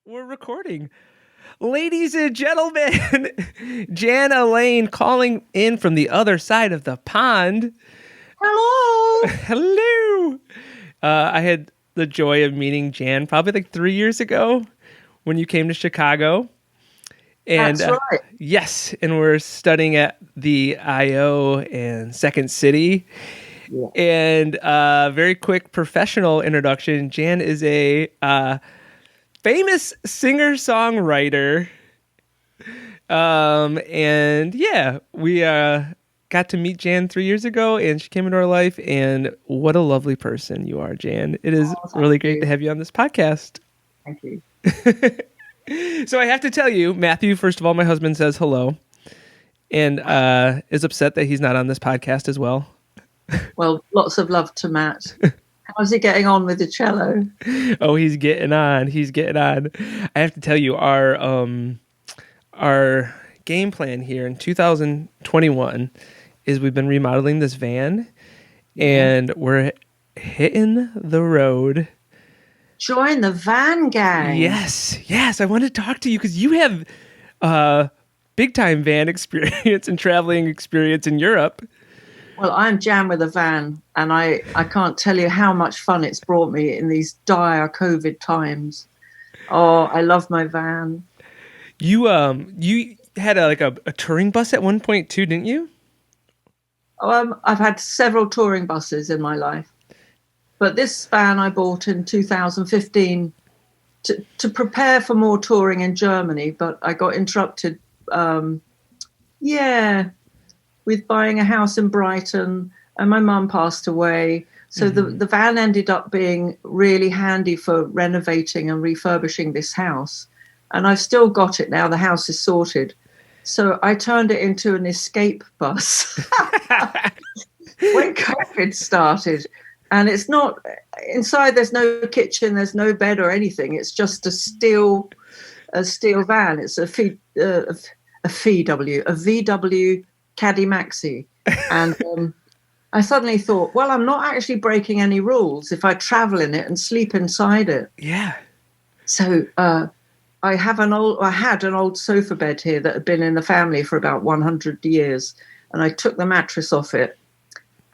We're recording. Ladies and gentlemen, Jan Allain calling in from the other side of the pond. Hello. Hello. I had the joy of meeting Jan probably like 3 years ago when you came to Chicago. And, That's right. Yes, and we're studying at the IO and Second City. Yeah. And very quick professional introduction. Jan is a famous singer-songwriter. And yeah, we got to meet Jan 3 years ago, and she came into our life. And what a lovely person you are, Jan. It is really great to have you on this podcast. Thank you. So I have to tell you, Matthew, first of all, my husband says hello and is upset that he's not on this podcast as well. Well, lots of love to Matt. How's he getting on with the cello? Oh, he's getting on. He's getting on. I have to tell you, our game plan here in 2021 is we've been remodeling this van, and we're hitting the road. Join the van gang. Yes. I wanted to talk to you because you have big time van experience and traveling experience in Europe. Well, I'm Jan with a van, and I can't tell you how much fun it's brought me in these dire COVID times. Oh, I love my van. You had a touring bus at one point too, didn't you? I've had several touring buses in my life. But this van I bought in 2015 to prepare for more touring in Germany, but I got interrupted, with buying a house in Brighton, and my mum passed away. So the van ended up being really handy for renovating and refurbishing this house. And I've still got it now. The house is sorted. So I turned it into an escape bus when COVID started. And it's not inside. There's no kitchen. There's no bed or anything. It's just a steel van. It's a VW Caddy Maxi. And I suddenly thought, well, I'm not actually breaking any rules if I travel in it and sleep inside it. Yeah. So I had an old sofa bed here that had been in the family for about 100 years, and I took the mattress off it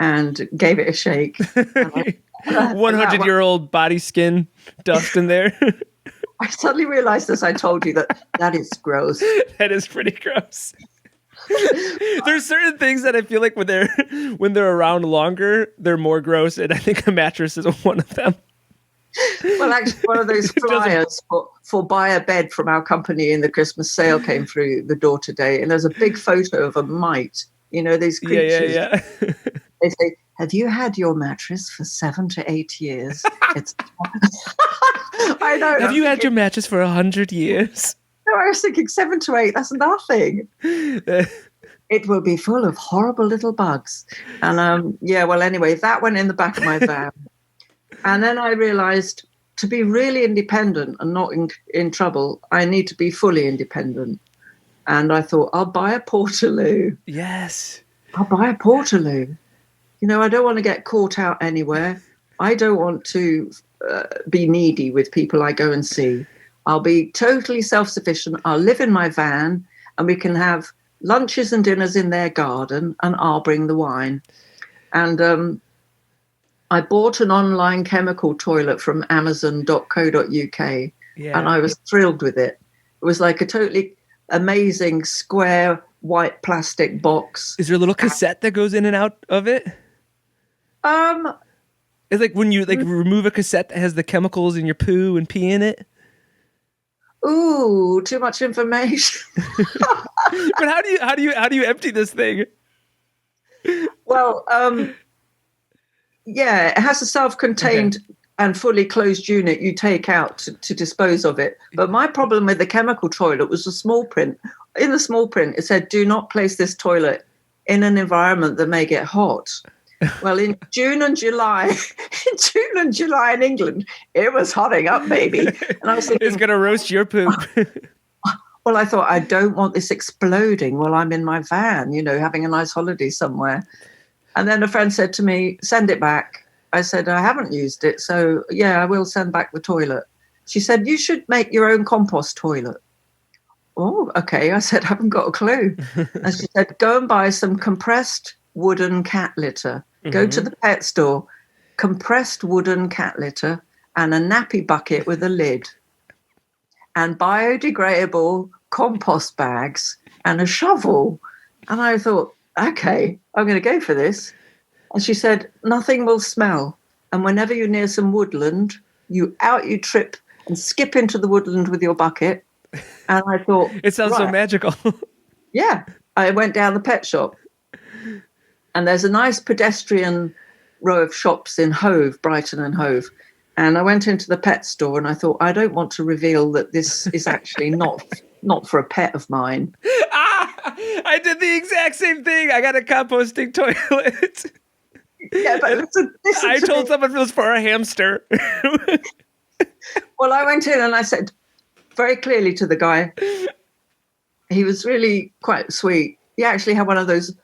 and gave it a shake. 100-year-old body skin dust in there. I suddenly realized, as I told you, that is gross. That is pretty gross. There's certain things that I feel like when they're around longer, they're more gross, and I think a mattress is one of them. Well, actually, one of those flyers for buy a bed from our company in the Christmas sale came through the door today, and there's a big photo of a mite. You know, these creatures. Yeah. They say, have you had your mattress for 7 to 8 years? It's. I know. Have you had your mattress for 100 years? No, I was thinking 7 to 8. That's nothing. It will be full of horrible little bugs. And well, anyway, that went in the back of my van. And then I realized to be really independent and not in trouble, I need to be fully independent. And I thought, I'll buy a Portaloo. Yes. I'll buy a Portaloo. You know, I don't want to get caught out anywhere. I don't want to be needy with people I go and see. I'll be totally self-sufficient. I'll live in my van, and we can have lunches and dinners in their garden, and I'll bring the wine. And I bought an online chemical toilet from amazon.co.uk, and I was thrilled with it. It was like a totally amazing square white plastic box. Is there a little cassette that goes in and out of it? It's like when you remove a cassette that has the chemicals in your poo and pee in it. Ooh, too much information. But how do you empty this thing? Well, it has a self-contained and fully closed unit you take out to dispose of it. But my problem with the chemical toilet was the small print. In the small print, it said, do not place this toilet in an environment that may get hot. Well, in June and July in England, it was hotting up, baby. And I was thinking, it's going to roast your poop. Well, I thought, I don't want this exploding while I'm in my van, you know, having a nice holiday somewhere. And then a friend said to me, send it back. I said, I haven't used it. So, yeah, I will send back the toilet. She said, you should make your own compost toilet. Oh, okay. I said, I haven't got a clue. And she said, go and buy some compressed wooden cat litter. Go to the pet store, compressed wooden cat litter and a nappy bucket with a lid and biodegradable compost bags and a shovel. And I thought, okay, I'm going to go for this. And she said, nothing will smell. And whenever you're near some woodland, you trip and skip into the woodland with your bucket. And I thought, it sounds so magical. Yeah. I went down the pet shop and there's a nice pedestrian row of shops in Hove, Brighton and Hove. And I went into the pet store and I thought, I don't want to reveal that this is actually not for a pet of mine. I did the exact same thing. I got a composting toilet. Yeah, but listen I told someone it was for a hamster. Well, I went in and I said very clearly to the guy, he was really quite sweet. He actually had one of those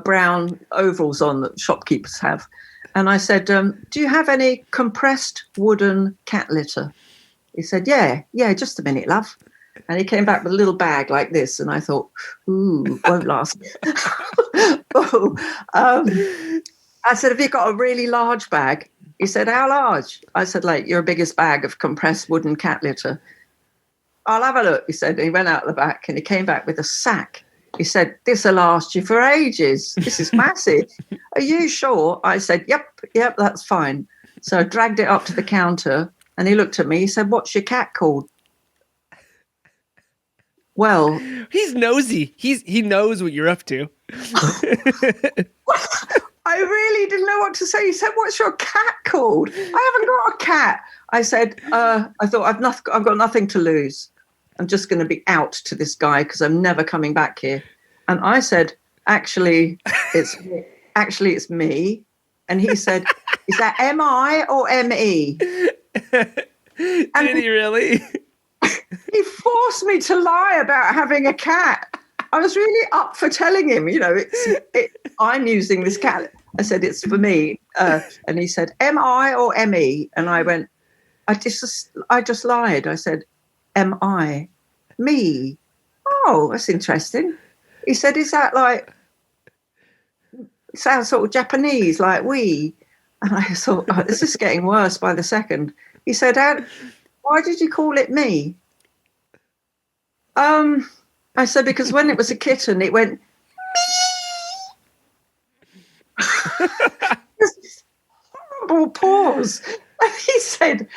brown overalls on that shopkeepers have. And I said, do you have any compressed wooden cat litter? He said, yeah, just a minute, love. And he came back with a little bag like this. And I thought, ooh, won't last. I said, have you got a really large bag? He said, how large? I said, like your biggest bag of compressed wooden cat litter. I'll have a look, he said. And he went out the back and he came back with a sack. He said, this will last you for ages. This is massive. Are you sure? I said, yep, that's fine. So I dragged it up to the counter and he looked at me. He said, what's your cat called? Well, he's nosy. He knows what you're up to. I really didn't know what to say. He said, what's your cat called? I haven't got a cat. I said, I thought I've got nothing to lose. I'm just going to be out to this guy because I'm never coming back here. And I said, actually, it's me. And he said, is that M-I or M-E? Did he really? He forced me to lie about having a cat. I was really up for telling him, I'm using this cat. I said, it's for me. And he said, M-I or M-E? And I went, I just lied. I said, M-I, me. Oh, that's interesting. He said, is that like, it sounds sort of Japanese, like we? And I thought, oh, this is getting worse by the second. He said, why did you call it me? I said, because when it was a kitten, it went, this horrible pause. And he said,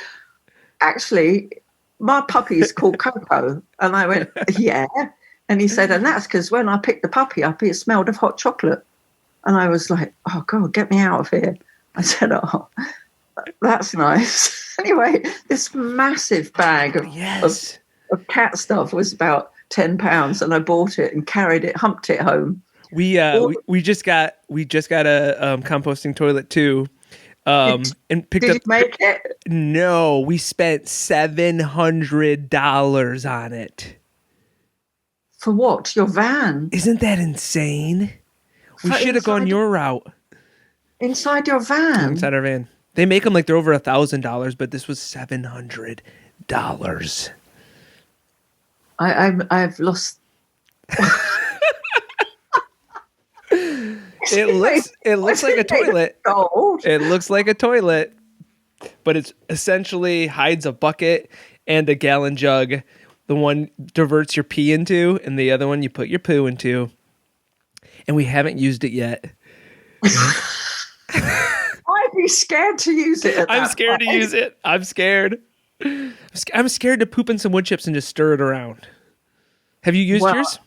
actually, my puppy's called Coco. And I went, yeah. And he said, and that's because when I picked the puppy up, it smelled of hot chocolate. And I was like, oh, God, get me out of here. I said, oh, that's nice. Anyway, this massive bag of cat stuff was about £10, and I bought it and carried it, humped it home. We just got a composting toilet too. And picked Did up. you make it? No, we spent $700 on it. For what? Your van? Isn't that insane? We should have gone your route. Inside your van? Inside our van. They make them like they're over $1,000, but this was $700. I've lost. It looks like a toilet. Gold. It looks like a toilet, but it's essentially hides a bucket and a gallon jug. The one diverts your pee into, and the other one you put your poo into. And we haven't used it yet. I'd be scared to use it. I'm scared to use it. I'm scared. I'm scared to poop in some wood chips and just stir it around. Have you used yours?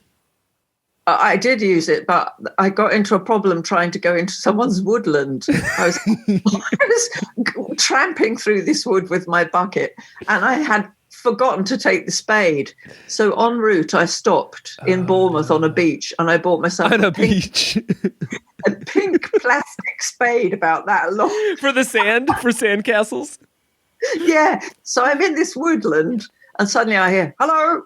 I did use it, but I got into a problem trying to go into someone's woodland. I was tramping through this wood with my bucket, and I had forgotten to take the spade. So en route, I stopped in Bournemouth on a beach, and I bought myself a pink plastic spade about that long. For sandcastles? Yeah. So I'm in this woodland, and suddenly I hear, hello.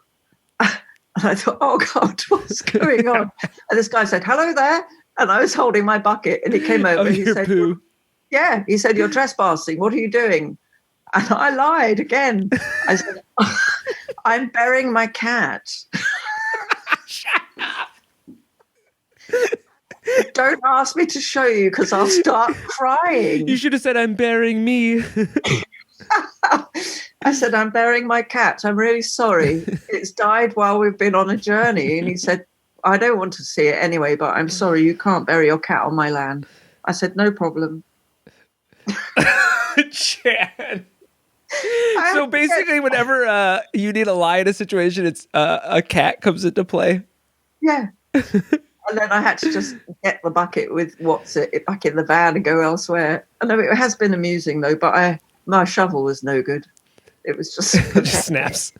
And I thought, oh, God, what's going on? And this guy said, hello there. And I was holding my bucket, and he came over and he said, poo. yeah, he said, you're trespassing. What are you doing? And I lied again. I said, I'm burying my cat. Shut up. Don't ask me to show you because I'll start crying. You should have said, I'm burying me. I said, I'm burying my cat. I'm really sorry. It's died while we've been on a journey. And he said, I don't want to see it anyway, but I'm sorry, you can't bury your cat on my land. I said, no problem. Chad. So basically, whenever you need a lie in a situation, it's a cat comes into play. Yeah. And then I had to just get the bucket with it back in the van and go elsewhere. I know it has been amusing though, but my shovel was no good. It was just snaps.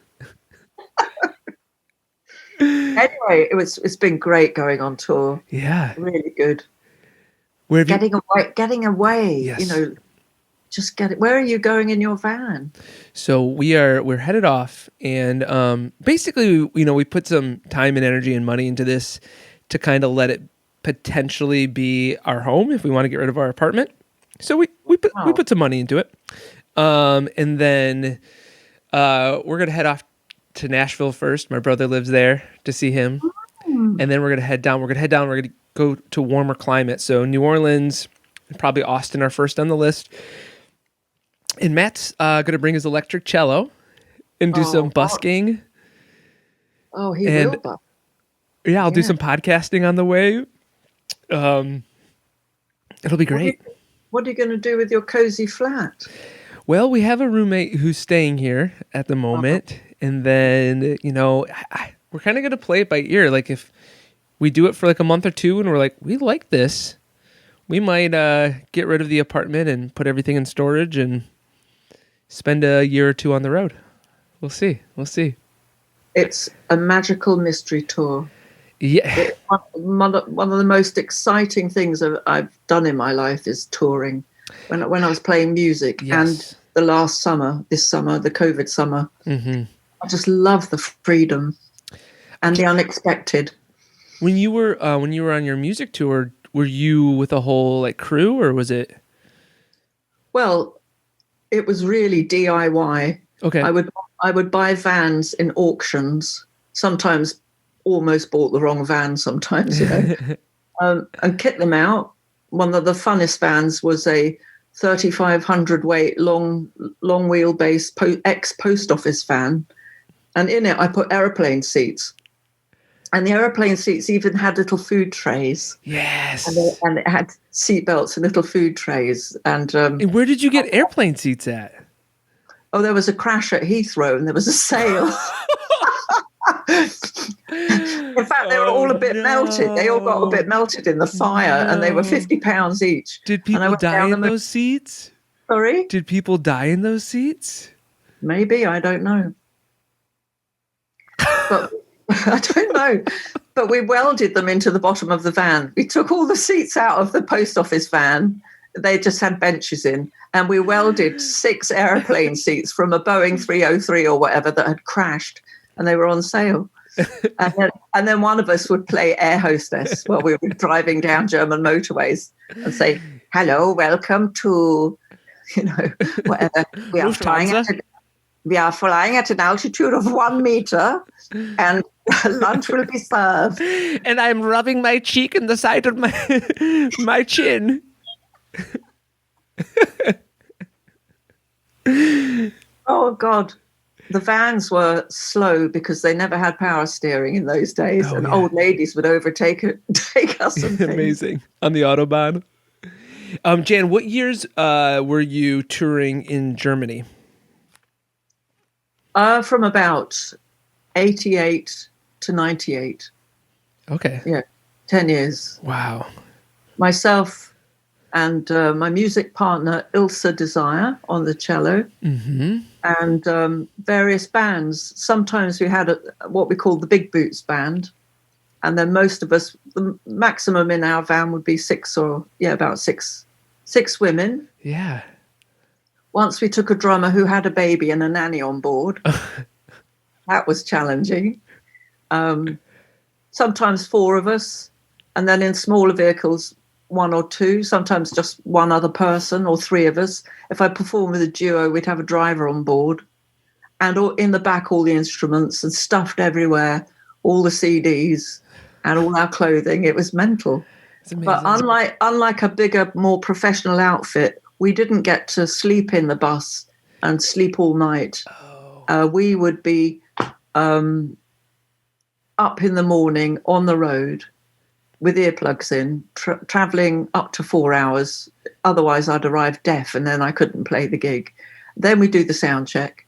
Anyway, it's been great going on tour. Yeah, really good. Where have getting away. Yes. You know, just get it. Where are you going in your van? So we're headed off, and basically, we put some time and energy and money into this to kind of let it potentially be our home if we want to get rid of our apartment. So we put some money into it, and then we're gonna head off to Nashville first. My brother lives there, to see him, and then we're gonna head down. We're gonna go to warmer climate. So New Orleans, and probably Austin are first on the list. And Matt's gonna bring his electric cello and do some busking. Oh, he will busk. Yeah, I'll do some podcasting on the way. It'll be great. What are you going to do with your cozy flat? Well, we have a roommate who's staying here at the moment. And then, we're kind of going to play it by ear. Like if we do it for like a month or two and we're like, we like this, we might get rid of the apartment and put everything in storage and spend a year or two on the road. We'll see. It's a magical mystery tour. Yeah. One of the most exciting things I've done in my life is touring. When I was playing music, and this summer, the COVID summer, I just love the freedom and the unexpected. When you were on your music tour, were you with a whole like crew, or was it? Well, it was really DIY. Okay. I would buy vans in auctions. Sometimes almost bought the wrong van sometimes, and kit them out. One of the funnest vans was a 3,500 weight long wheelbase ex-post office van. And in it, I put aeroplane seats. And the aeroplane seats even had little food trays. Yes. And it had seat belts and little food trays. And where did you get airplane seats at? Oh, there was a crash at Heathrow and there was a sale. In fact, they were all a bit melted. They all got a bit melted in the fire, and they were £50 each. Did people die in those seats? Sorry? Did people die in those seats? Maybe, I don't know. But I don't know. But we welded them into the bottom of the van. We took all the seats out of the post office van. They just had benches in, and we welded 6 airplane seats from a Boeing 303 or whatever that had crashed, and they were on sale. And then one of us would play air hostess while we were driving down German motorways and say, hello, welcome to, whatever. We are flying at an altitude of 1 meter, and lunch will be served. And I'm rubbing my cheek in the side of my chin. Oh, God. The vans were slow because they never had power steering in those days, and old ladies would take us. And amazing on the Autobahn. Jan, what years were you touring in Germany? From about 88 to 98. Okay. Yeah, 10 years. Wow. Myself and my music partner Ilse Desire on the cello, and various bands. Sometimes we had what we called the Big Boots Band, and then most of us, the maximum in our van would be about six women. Yeah. Once we took a drummer who had a baby and a nanny on board. That was challenging. Sometimes 4 of us, and then in smaller vehicles, one or two, sometimes just one other person or three of us. If I perform with a duo, we'd have a driver on board, and in the back, all the instruments, and stuffed everywhere, all the CDs and all our clothing. It was mental. It's amazing. But unlike a bigger, more professional outfit, we didn't get to sleep in the bus and sleep all night. We would be up in the morning on the road with earplugs in, traveling up to 4 hours. Otherwise, I'd arrive deaf and then I couldn't play the gig. Then we do the sound check,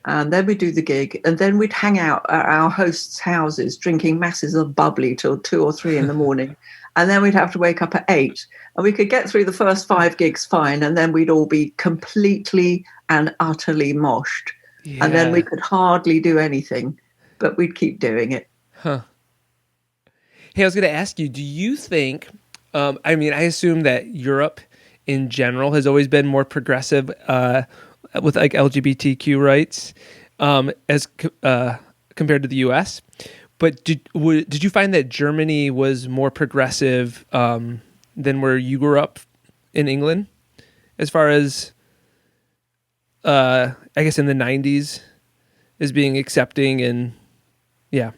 and then we do the gig, and then we'd hang out at our hosts' houses drinking masses of bubbly till 2 or 3 in the morning. And then we'd have to wake up at 8, and we could get through the first 5 gigs fine, and then we'd all be completely and utterly moshed. Yeah. And then we could hardly do anything, but we'd keep doing it. Huh. Hey, I was going to ask you, do you think, I assume that Europe in general has always been more progressive with like LGBTQ rights as compared to the US. But did you find that Germany was more progressive than where you grew up in England, as far as I guess in the 90s, as being accepting and yeah?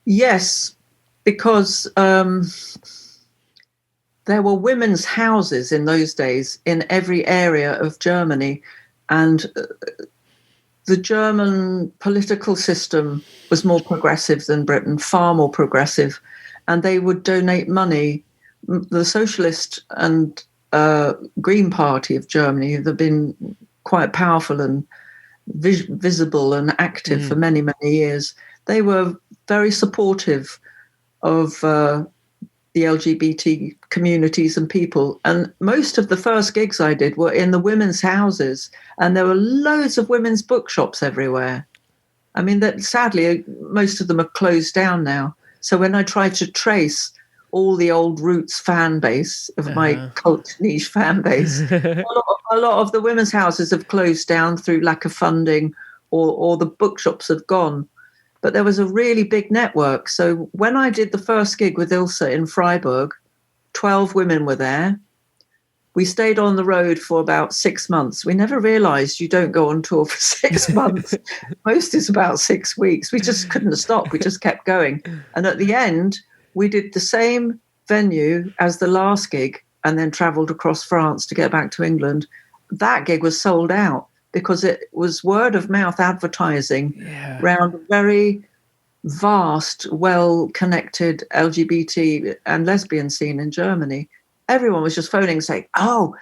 Yes, because there were women's houses in those days in every area of Germany, and the German political system was more progressive than Britain, far more progressive, and they would donate money. The Socialist and Green Party of Germany have been quite powerful and visible and active for many, many years. They were very supportive of the LGBT communities and people. And most of the first gigs I did were in the women's houses, and there were loads of women's bookshops everywhere. I mean, that sadly, most of them are closed down now. So when I tried to trace all the old Roots fan base of my cult niche fan base, a lot of the women's houses have closed down through lack of funding, or the bookshops have gone. But there was a really big network. So when I did the first gig with Ilse in Freiburg, 12 women were there. We stayed on the road for about 6 months. We never realized you don't go on tour for 6 months. Most is about 6 weeks. We just couldn't stop. We just kept going. And at the end, we did the same venue as the last gig and then traveled across France to get back to England. That gig was sold out, because it was word of mouth advertising around a very vast, well-connected LGBT and lesbian scene in Germany. Everyone was just phoning saying, "Oh,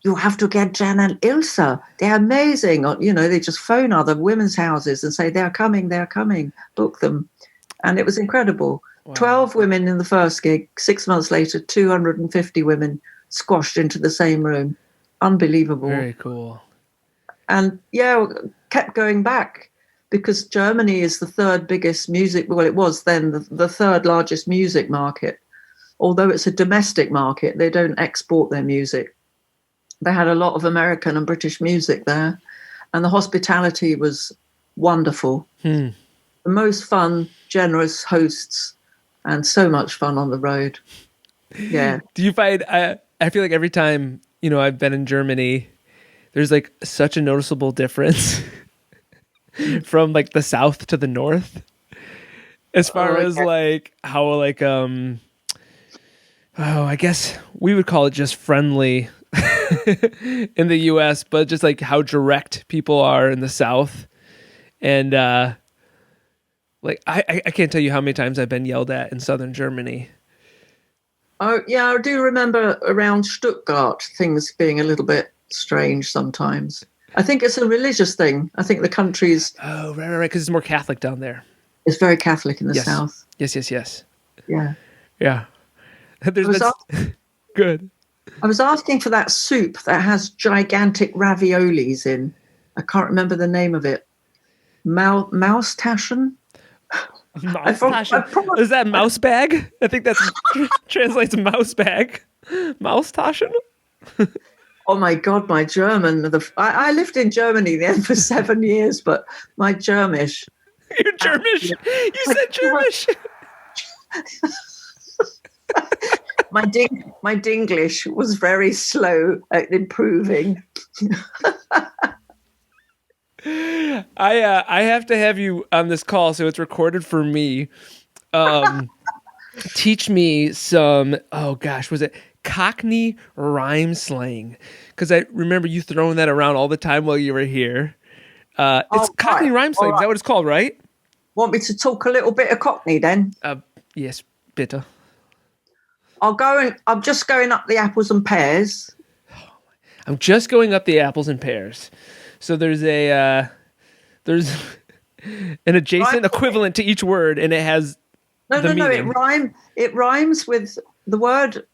you have to get Jan and Ilse. They're amazing." Or, they just phone other women's houses and say, they're coming, book them. And it was incredible. Wow. 12 women in the first gig. 6 months later, 250 women squashed into the same room. Unbelievable. Very cool. And kept going back, because Germany is the third biggest music. Well, it was then the third largest music market. Although it's a domestic market, they don't export their music. They had a lot of American and British music there, and the hospitality was wonderful. The most fun, generous hosts, and so much fun on the road. Yeah. Do you find, I feel like every time, I've been in Germany, there's like such a noticeable difference from like the south to the north, as far as like how like I guess we would call it just friendly in the US, but just like how direct people are in the south. And like I can't tell you how many times I've been yelled at in southern Germany. Oh yeah, I do remember around Stuttgart things being a little bit strange sometimes. I think it's a religious thing. I think the country's... Oh, right, because it's more Catholic down there. It's very Catholic in the south. Yes. Yeah. Good. I was asking for that soup that has gigantic raviolis in. I can't remember the name of it. Maustaschen? Maustaschen? Is that mouse bag? I think that translates mouse bag. Maustaschen? Oh my God, my German. I lived in Germany then for 7 years, but my Germish. You're Germish? You said Germish? my Dinglish was very slow at improving. I have to have you on this call, so it's recorded for me. Teach me some, oh gosh, was it Cockney rhyme slang? Because I remember you throwing that around all the time while you were here. It's Cockney rhyme slang. Is that what it's called, right? Want me to talk a little bit of Cockney then? Yes, bitte. I'm just going up the apples and pears. I'm just going up the apples and pears. So there's an adjacent equivalent to each word, and it has meaning. It rhymes with the word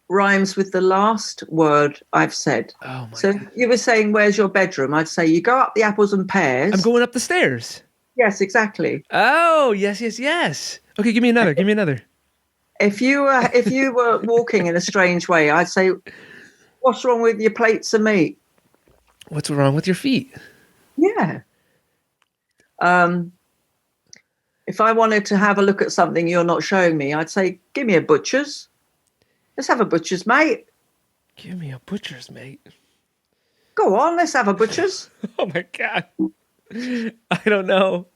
rhymes with the last word I've said. Oh my so God. You were saying, where's your bedroom? I'd say you go up the apples and pears. I'm going up the stairs. Yes, exactly. Oh, yes. Okay, give me another. If you were walking in a strange way, I'd say, what's wrong with your plates of meat? What's wrong with your feet? Yeah. If I wanted to have a look at something you're not showing me, I'd say, give me a butcher's. Let's have a butcher's, mate. Give me a butcher's, mate. Go on, let's have a butcher's. Oh, my God. I don't know.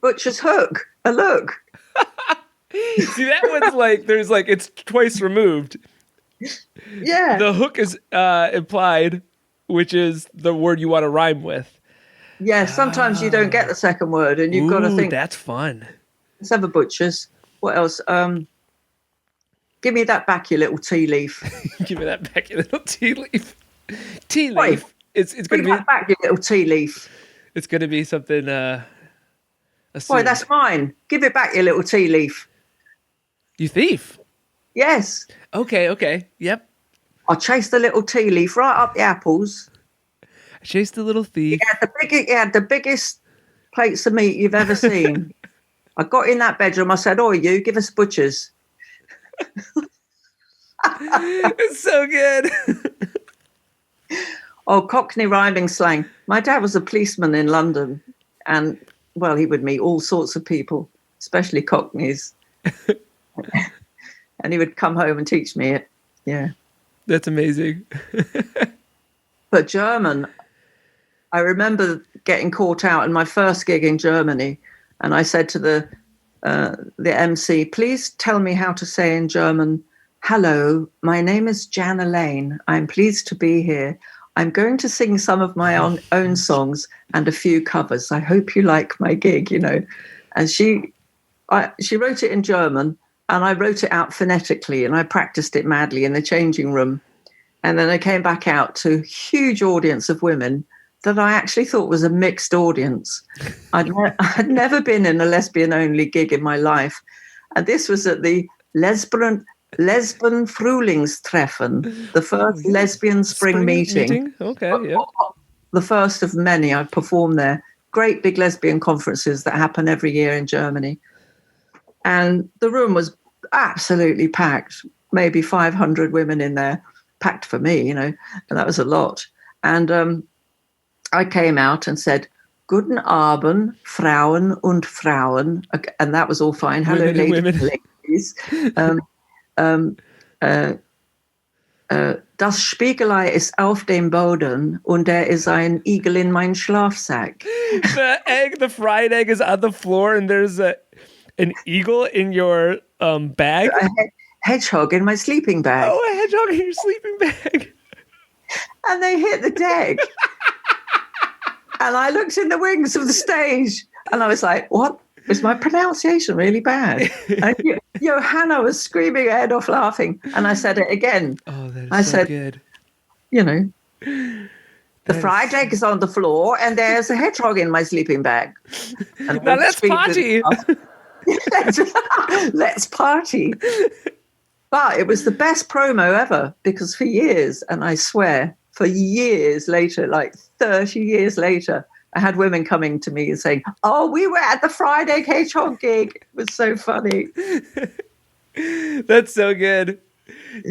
Butcher's hook. A look. See, that one's it's twice removed. Yeah. The hook is implied, which is the word you want to rhyme with. Yeah, sometimes you don't get the second word and you've got to think. That's fun. Let's have a butcher's. What else? Give me that back, you little tea leaf. Give me that back, you little tea leaf. Tea leaf. Wait, it's going to be that back, you little tea leaf. It's going to be something. Boy, that's mine. Give it back, you little tea leaf. You thief. Yes. Okay. Yep. I chased the little tea leaf right up the apples. I chased the little thief. He had the biggest plates of meat you've ever seen. I got in that bedroom. I said, "Oh, you give us butchers." It's so good. Oh, Cockney rhyming slang. My dad was a policeman in London, and well, he would meet all sorts of people, especially Cockneys. And he would come home and teach me it. Yeah. That's amazing. But German, I remember getting caught out in my first gig in Germany, and I said to the MC, please tell me how to say in German, hello, my name is Allain. I'm pleased to be here. I'm going to sing some of my own songs and a few covers. I hope you like my gig, And she wrote it in German, and I wrote it out phonetically, and I practiced it madly in the changing room. And then I came back out to a huge audience of women that I actually thought was a mixed audience. I'd never been in a lesbian-only gig in my life. And this was at the Lesbian Frühlingstreffen, the first lesbian spring meeting. Okay, yeah. The first of many. I've performed there. Great big lesbian conferences that happen every year in Germany. And the room was absolutely packed, maybe 500 women in there, packed for me, and that was a lot. And I came out and said, Guten Abend, Frauen und Frauen. And that was all fine. Hello, ladies. Das Spiegelei ist auf dem Boden und there is ein Igel in mein Schlafsack. The fried egg is on the floor and there's an eagle in your bag? A hedgehog in my sleeping bag. Oh, a hedgehog in your sleeping bag. And they hit the deck. And I looked in the wings of the stage and I was like, what? Was my pronunciation really bad? And Johanna was screaming her head off laughing. And I said it again. Oh, that is good. The fried egg is on the floor and there's a hedgehog in my sleeping bag. And now let's party. Let's party. But it was the best promo ever because for years, and I swear, for years later, like 30 years later, I had women coming to me and saying, oh, we were at the fried egg hedgehog gig. It was so funny. That's so good.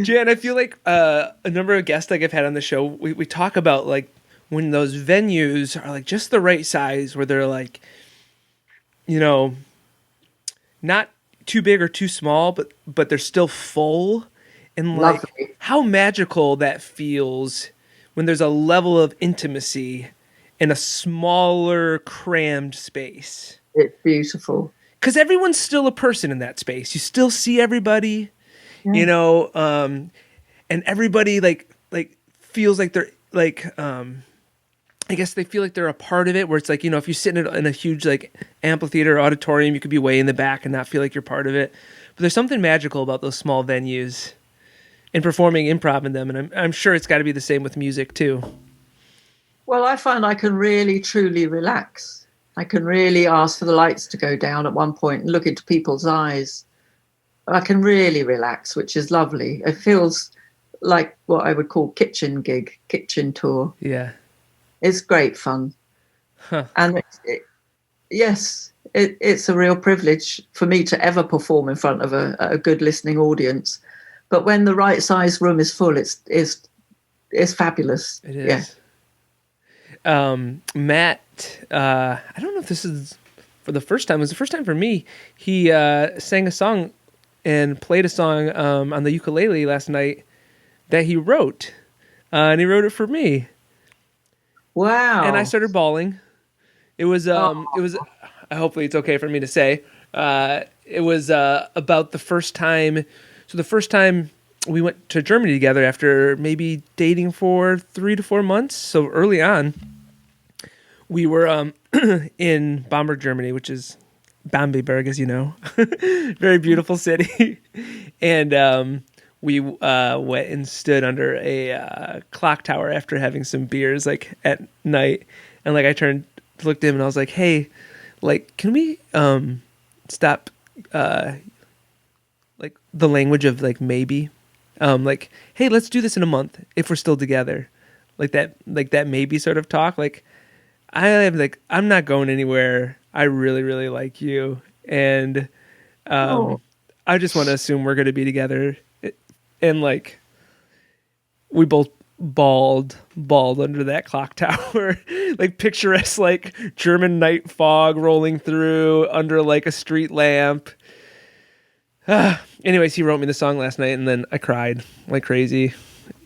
Jan, I feel like a number of guests I've had on the show, we talk about like when those venues are like just the right size where they're like, not too big or too small, but they're still full. And like Lovely. how magical that feels when there's a level of intimacy in a smaller, crammed space. It's beautiful. Because everyone's still a person in that space. You still see everybody, Yeah. you know, and everybody like feels like they're like I guess they feel like they're a part of it. Where it's like, you know, if you sit in a huge like amphitheater or auditorium, you could be way in the back and not feel like you're part of it. But there's something magical about those small venues and performing improv in them, and I'm sure it's got to be the same with music too. Well, I find I can really, truly relax. I can really ask for the lights to go down at one point and look into people's eyes. I can really relax, which is lovely. It feels like what I would call kitchen tour. Yeah. It's great fun. Huh. And it's a real privilege for me to ever perform in front of a good listening audience. But when the right size room is full, it's fabulous. It is. Yeah. Matt, I don't know if this is for the first time. It was the first time for me. He sang a song and played a song on the ukulele last night that he wrote. And he wrote it for me. Wow. And I started bawling. It was hopefully it's okay for me to say. It was about the first time. So the first time we went to Germany together after maybe dating for 3 to 4 months. So early on, we were in Bamberg, Germany, which is Bamberg, as you know, very beautiful city. And we went and stood under a clock tower after having some beers, like at night. And like I turned, looked at him, and I was like, "Hey, like, can we stop like the language of like maybe, like, hey, let's do this in a month if we're still together, like that maybe sort of talk. Like, I'm not going anywhere. I really, really like you, and I just want to assume we're going to be together." And like, we both bawled under that clock tower, like picturesque, like German night fog rolling through under like a street lamp. Anyways, he wrote me the song last night, and then I cried like crazy,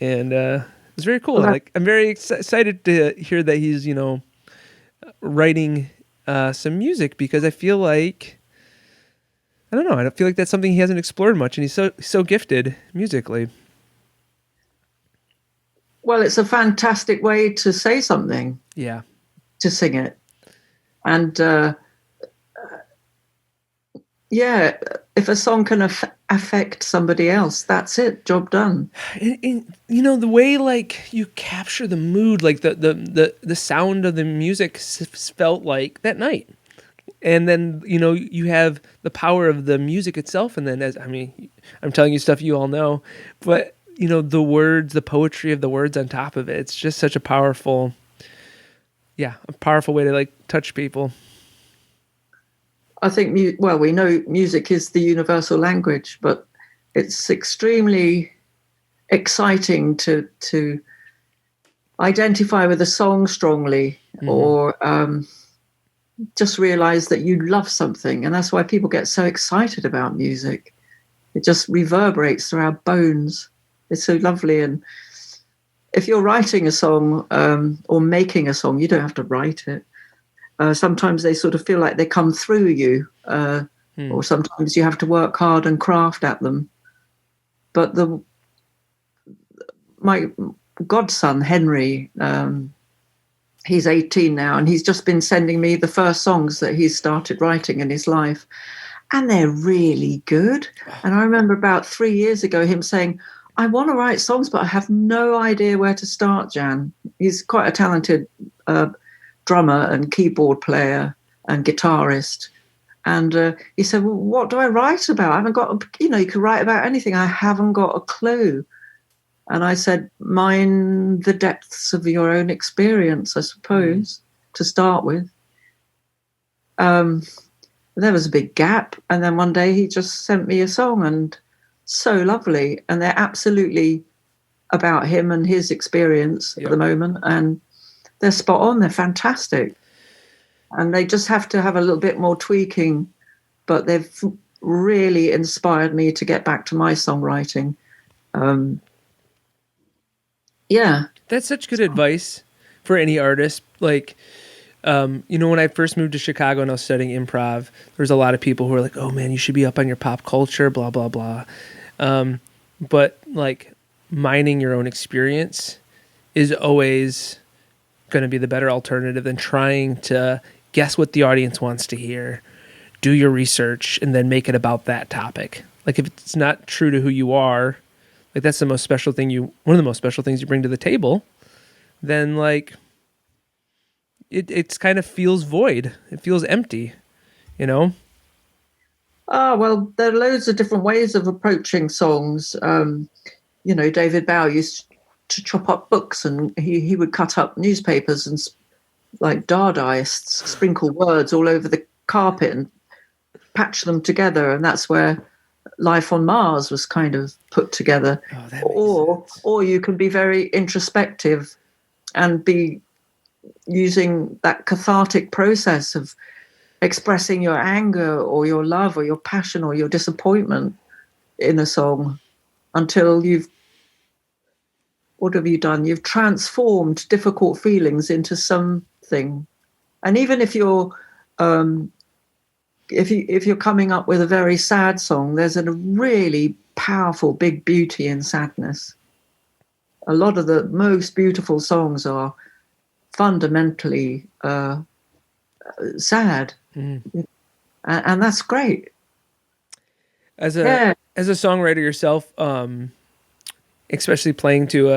and it was very cool. Well, Like, I'm very excited to hear that he's, you know, writing some music, because I feel like, I don't know, I feel like that's something he hasn't explored much, and he's so gifted musically. well, it's a fantastic way to say something, Yeah. to sing it. And if a song can affect somebody else, that's it, job done. And, you know, the way like you capture the mood, like the sound of the music felt like that night. And then, you know, you have the power of the music itself. And then I'm telling you stuff you all know, but you know, the words, the poetry of the words on top of it, it's just such a powerful way to like touch people. I think, we know music is the universal language, but it's extremely exciting to identify with a song strongly, or just realize that you love something. And that's why people get so excited about music. It just reverberates through our bones. It's so lovely. And if you're writing a song or making a song, you don't have to write it. Sometimes they sort of feel like they come through you, or sometimes you have to work hard and craft at them. But my godson, Henry, he's 18 now, and he's just been sending me the first songs that he's started writing in his life. And they're really good. And I remember about 3 years ago him saying, I want to write songs, but I have no idea where to start, Jan. He's quite a talented drummer and keyboard player and guitarist. And he said, well, what do I write about? I haven't got, you can write about anything. I haven't got a clue. And I said, mine the depths of your own experience, I suppose, to start with. There was a big gap. And then one day he just sent me a song, and so lovely. And they're absolutely about him and his experience at the moment. And they're spot on. They're fantastic. And they just have to have a little bit more tweaking. But they've really inspired me to get back to my songwriting. Yeah. That's such good advice for any artist. Like, when I first moved to Chicago and I was studying improv, there was a lot of people who were like, "Oh man, you should be up on your pop culture, blah blah blah." But like, mining your own experience is always going to be the better alternative than trying to guess what the audience wants to hear, do your research, and then make it about that topic. Like, if it's not true to who you are, like that's one of the most special things you bring to the table, then like it's kind of feels void. It feels empty, you know? Well, there are loads of different ways of approaching songs. David Bowie used to chop up books, and he would cut up newspapers and, like Dadaists, sprinkle words all over the carpet and patch them together, and that's where Life on Mars was kind of put together. Or you can be very introspective and be using that cathartic process of expressing your anger or your love or your passion or your disappointment in a song until what have you done? You've transformed difficult feelings into something. And even if you're if you're coming up with a very sad song, there's a really powerful big beauty in sadness. A lot of the most beautiful songs are fundamentally sad, and that's great. As a songwriter yourself, especially playing to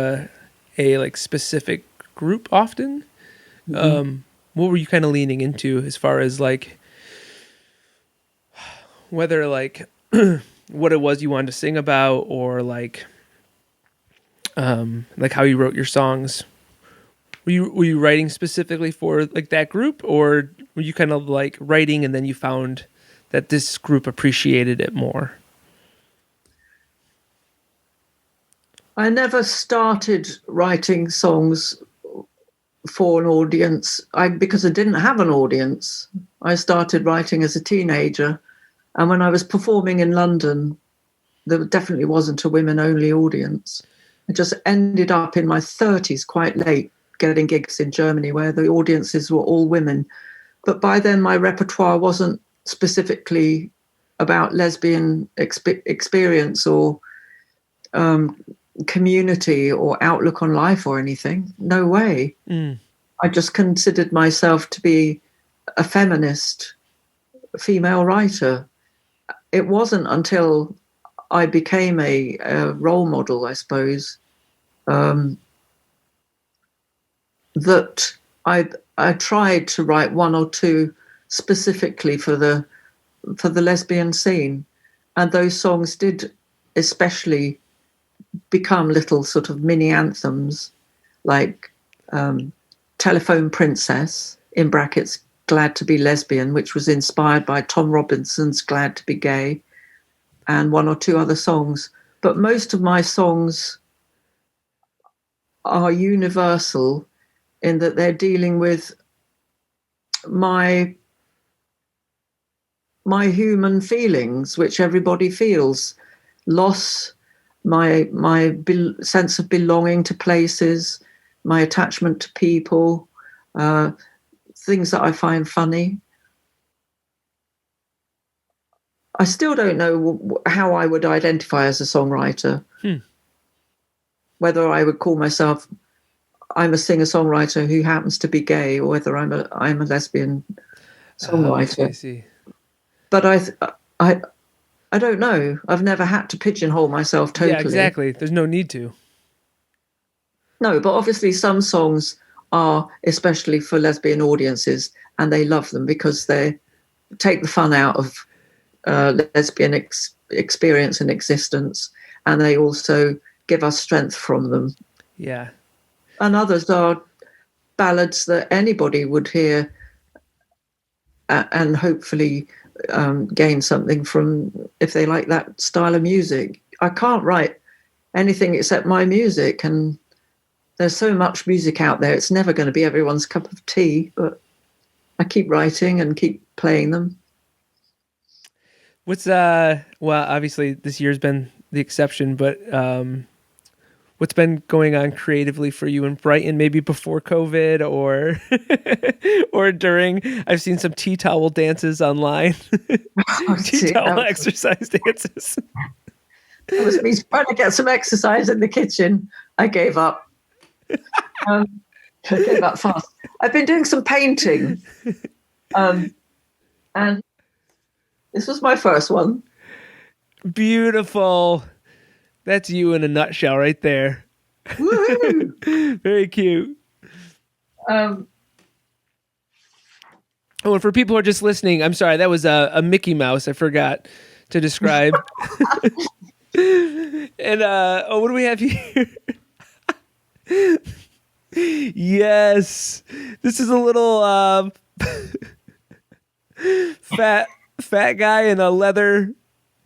a like specific group often, what were you kind of leaning into as far as like whether like what it was you wanted to sing about, or like how you wrote your songs? Were you writing specifically for like that group, or were you kind of like writing and then you found that this group appreciated it more? I never started writing songs for an audience because I didn't have an audience. I started writing as a teenager, and when I was performing in London, there definitely wasn't a women-only audience. I just ended up in my 30s quite late getting gigs in Germany where the audiences were all women. But by then my repertoire wasn't specifically about lesbian experience or community or outlook on life or anything. No way. I just considered myself to be a feminist, female writer. It wasn't until I became a role model, I suppose, that I tried to write one or two specifically for the lesbian scene, and those songs did especially become little sort of mini anthems, like Telephone Princess, in brackets, Glad to Be Lesbian, which was inspired by Tom Robinson's Glad to Be Gay, and one or two other songs. But most of my songs are universal in that they're dealing with my human feelings, which everybody feels: loss, my sense of belonging to places, my attachment to people, things that I find funny. I still don't know how I would identify as a songwriter. Whether I would call myself I'm a singer-songwriter who happens to be gay, or whether I'm a lesbian songwriter. I see. But I don't know. I've never had to pigeonhole myself totally. Yeah, exactly. There's no need to. No, but obviously some songs are especially for lesbian audiences, and they love them because they take the fun out of lesbian experience and existence, and they also give us strength from them. Yeah. And others are ballads that anybody would hear and hopefully gain something from if they like that style of music. I can't write anything except my music, and there's so much music out there. It's never going to be everyone's cup of tea, but I keep writing and keep playing them. What's well, obviously this year's been the exception, but what's been going on creatively for you in Brighton, maybe before COVID or or during? I've seen some tea towel dances online. Tea towel exercise dances. That was me trying to get some exercise in the kitchen. I gave up. I gave up fast. I've been doing some painting. And this was my first one. Beautiful. That's you in a nutshell right there. Woo-hoo! Very cute. Oh, and for people who are just listening, I'm sorry, that was a Mickey Mouse. I forgot to describe. And what do we have here? Yes, this is a little fat guy in a leather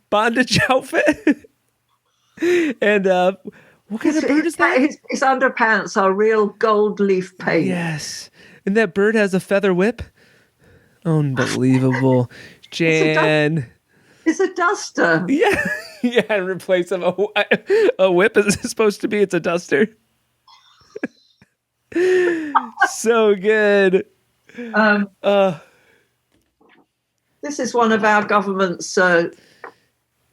bondage outfit. And what kind of bird is that? His underpants are real gold leaf paint. Yes, and that bird has a feather whip. Unbelievable, Jan. It's a duster. Yeah, yeah. In replace of a whip, is supposed to be. It's a duster. So good. This is one of our government's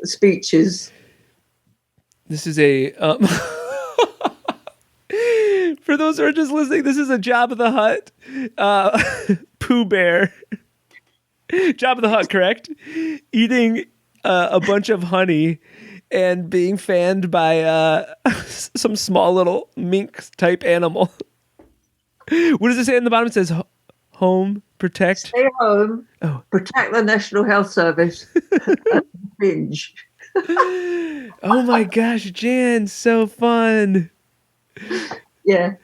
speeches. This is a for those who are just listening, this is a Jabba the Hutt Pooh Bear. Jabba the Hutt, correct? Eating a bunch of honey and being fanned by some small little mink type animal. What does it say in the bottom? It says home, protect. Stay home, protect the National Health Service, and binge. Oh my gosh, Jan, so fun. Yeah.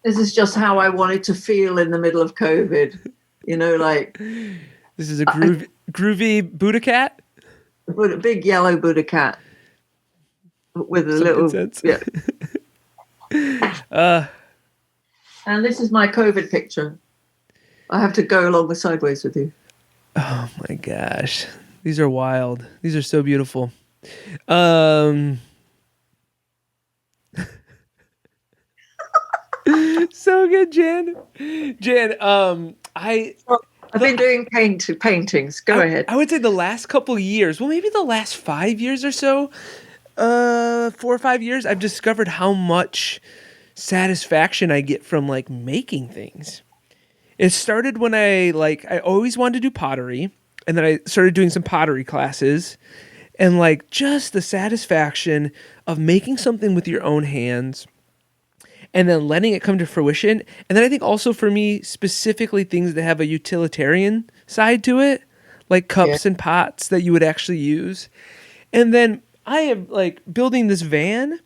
This is just how I wanted to feel in the middle of COVID. You know, like... This is a groovy Buddha cat? A big yellow Buddha cat. With a little... Sense. Yeah. And this is my COVID picture. I have to go along the sideways with you. Oh my gosh. These are wild. These are so beautiful. So good, Jan. Jan, I've been doing paintings. Go ahead. I would say the last couple years, well, maybe the last 5 years or so, 4 or 5 years, I've discovered how much satisfaction I get from like making things. It started when I always wanted to do pottery, and then I started doing some pottery classes, and like just the satisfaction of making something with your own hands and then letting it come to fruition. And then I think also for me, specifically things that have a utilitarian side to it, like cups and pots that you would actually use. And then I am like building this van.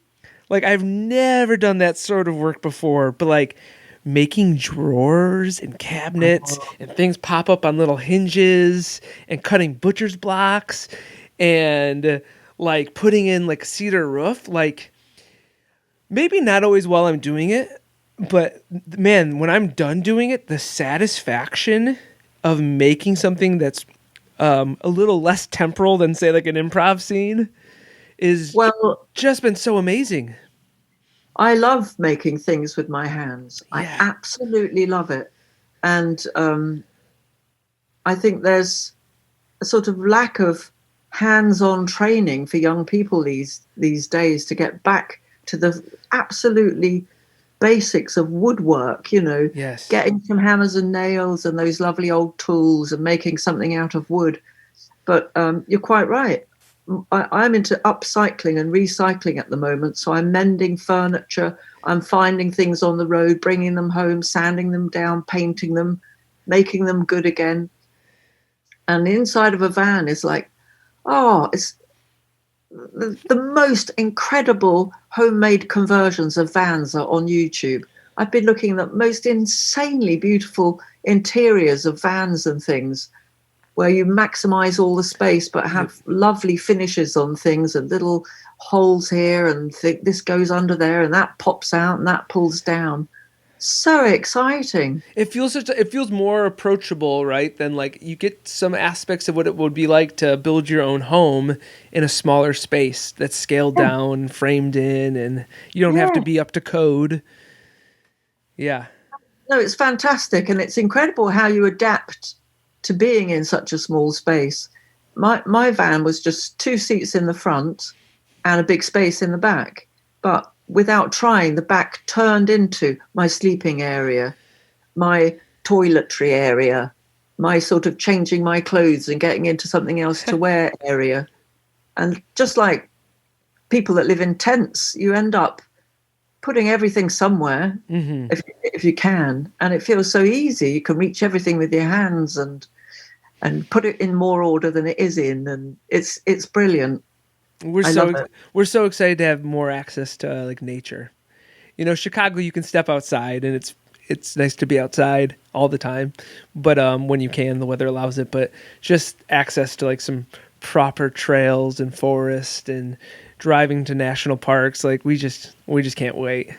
Like I've never done that sort of work before, but like making drawers and cabinets and things pop up on little hinges and cutting butcher's blocks and like putting in like cedar roof, like maybe not always while I'm doing it, but man, when I'm done doing it, the satisfaction of making something that's a little less temporal than say like an improv scene is just been so amazing. I love making things with my hands. Yeah. I absolutely love it. And I think there's a sort of lack of hands-on training for young people these days to get back to the absolutely basics of woodwork, you know, getting some hammers and nails and those lovely old tools and making something out of wood. But you're quite right. I'm into upcycling and recycling at the moment. So I'm mending furniture. I'm finding things on the road, bringing them home, sanding them down, painting them, making them good again. And the inside of a van is like, it's the most incredible homemade conversions of vans are on YouTube. I've been looking at the most insanely beautiful interiors of vans and things, where you maximize all the space but have lovely finishes on things and little holes here and this goes under there and that pops out and that pulls down. So exciting. It feels more approachable, right? Than like you get some aspects of what it would be like to build your own home in a smaller space that's scaled Yeah. down, framed in, and you don't have to Yeah. be up to code. Yeah. No, it's fantastic, and it's incredible how you adapt to being in such a small space. My van was just 2 seats in the front and a big space in the back, but without trying, the back turned into my sleeping area, my toiletry area, my sort of changing my clothes and getting into something else to wear area. And just like people that live in tents, you end up putting everything somewhere if you can, and it feels so easy. You can reach everything with your hands and put it in more order than it is in, and it's brilliant. I love it. We're so excited to have more access to like nature. You know, Chicago, you can step outside, and it's nice to be outside all the time. But when you can, the weather allows it. But just access to like some proper trails and forest and driving to national parks, like we just can't wait.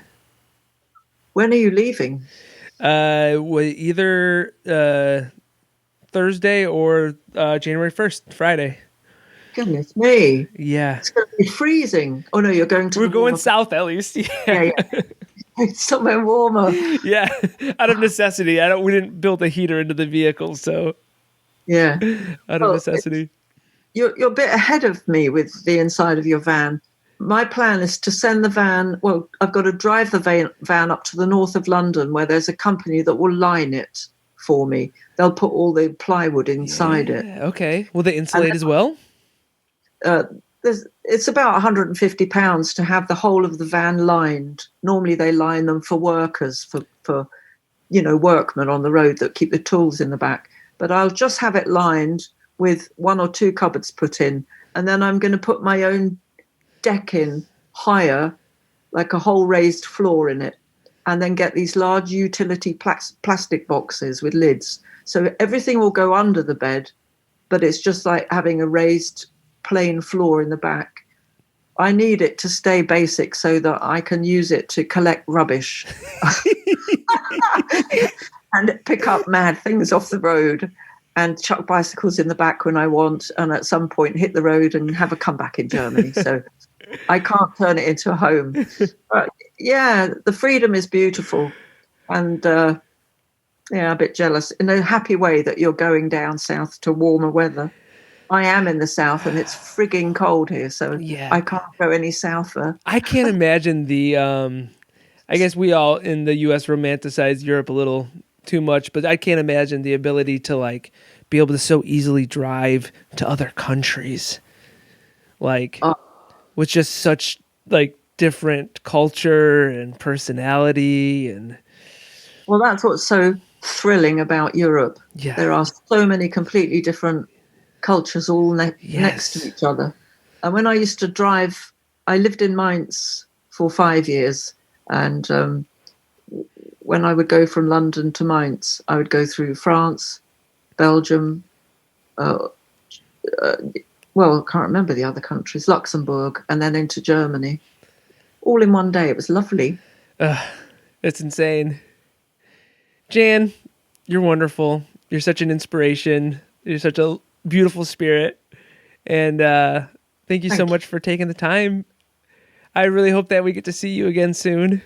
When are you leaving? Either Thursday or January 1st, Friday. Goodness me. Yeah. It's going to be freezing. Oh, no, you're going to... We're going south, at least. Yeah. It's somewhere warmer. Yeah. Out of necessity. We didn't build a heater into the vehicle, so... Yeah. Out of necessity. You're a bit ahead of me with the inside of your van. My plan is to send the van... Well, I've got to drive the van up to the north of London, where there's a company that will line it for me. They'll put all the plywood inside it. Okay. Will they insulate as well? It's about £150 to have the whole of the van lined. Normally they line them for workers, for workmen on the road that keep the tools in the back. But I'll just have it lined with 1 or 2 cupboards put in, and then I'm going to put my own deck in higher, like a whole raised floor in it, and then get these large utility plastic boxes with lids. So everything will go under the bed, but it's just like having a raised plain floor in the back. I need it to stay basic so that I can use it to collect rubbish and pick up mad things off the road and chuck bicycles in the back when I want, and at some point hit the road and have a comeback in Germany. So I can't turn it into a home. But yeah, the freedom is beautiful. And a bit jealous in a happy way that you're going down south to warmer weather. I am in the south and it's frigging cold here, so yeah. I can't go any souther. I can't imagine the I guess we all in the US romanticize Europe a little too much, but I can't imagine the ability to like be able to so easily drive to other countries. Like with just such like different culture and personality and well, that's what's so thrilling about Europe. Yeah. There are so many completely different cultures all next to each other. And when I used to drive, I lived in Mainz for 5 years, and when I would go from London to Mainz, I would go through France, Belgium, I can't remember the other countries, Luxembourg, and then into Germany, all in one day. It was lovely. It's insane. Jan, you're wonderful. You're such an inspiration. You're such a beautiful spirit, and thank you so much for taking the time. I really hope that we get to see you again soon.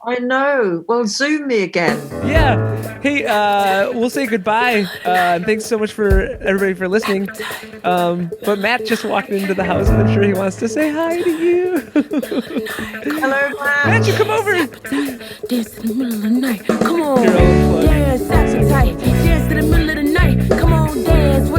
I know. Well, Zoom me again. Yeah. Hey, we'll say goodbye. And thanks so much for everybody for listening. But Matt just walked into the house, and I'm sure he wants to say hi to you. Hello, Matt. Matt, you come over. Dance in the middle of the night. Come on. Dance, appetite. Dance in the middle of the night. Come on, dance.